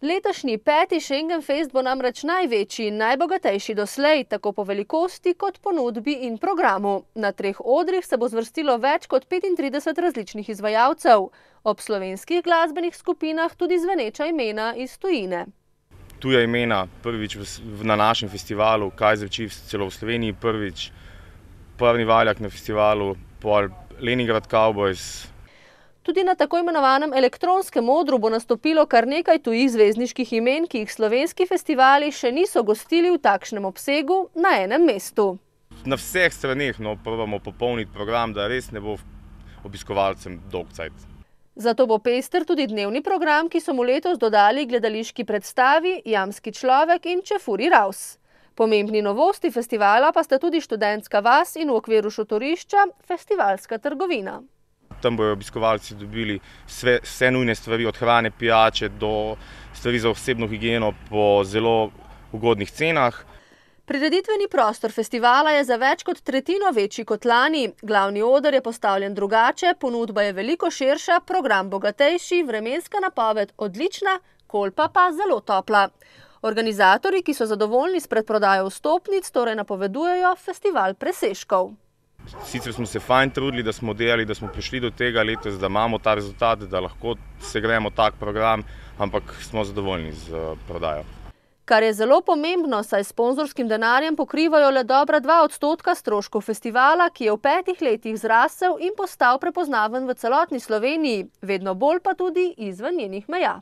Letošnji 5. Schengenfest bo namreč največji in najbogatejši doslej, tako po velikosti kot ponudbi in programu. Na 3 odrih se bo zvrstilo več kot 35 različnih izvajalcev. Ob slovenskih glasbenih skupinah tudi zveneča imena iz tujine. Tuja imena prvič na našem festivalu, Kaiser Chiefs celo v Sloveniji prvič, Prvi Valjak na festivalu, pol Leningrad Cowboys. Tudi na tako imenovanem elektronskem odru bo nastopilo kar nekaj tujih zvezdniških imen, ki jih slovenski festivali še niso gostili v takšnem obsegu na enem mestu. Na vseh straneh probamo popolniti program, da res ne bo obiskovalcem dolgcajt. Zato bo pester tudi dnevni program, ki so mu letos dodali gledališki predstavi Jamski človek in Čefuri Raus. Pomembni novosti festivala pa sta tudi študentska vas in v okviru šotorišča festivalska trgovina. Tam bojo obiskovalci dobili vse nujne stvari, od hrane, pijače do stvari za osebno higieno po zelo ugodnih cenah. Prireditveni prostor festivala je za več kot tretjino večji kot lani. Glavni oder je postavljen drugače, ponudba je veliko širša, program bogatejši, vremenska napoved odlična, kolpa pa zelo topla. Organizatorji, ki so zadovoljni s predprodajo vstopnic, torej napovedujejo festival presežkov. Sicer smo se fajn trudili, da smo delali, da smo prišli do tega letos, da imamo ta rezultat, da lahko se gremo tak program, ampak smo zadovoljni z prodajo. Kar je zelo pomembno, saj s sponzorskim denarjem pokrivajo le dobra 2% stroškov festivala, ki je v 5 letih zrasel in postal prepoznaven v celotni Sloveniji, vedno bolj pa tudi izven njenih meja.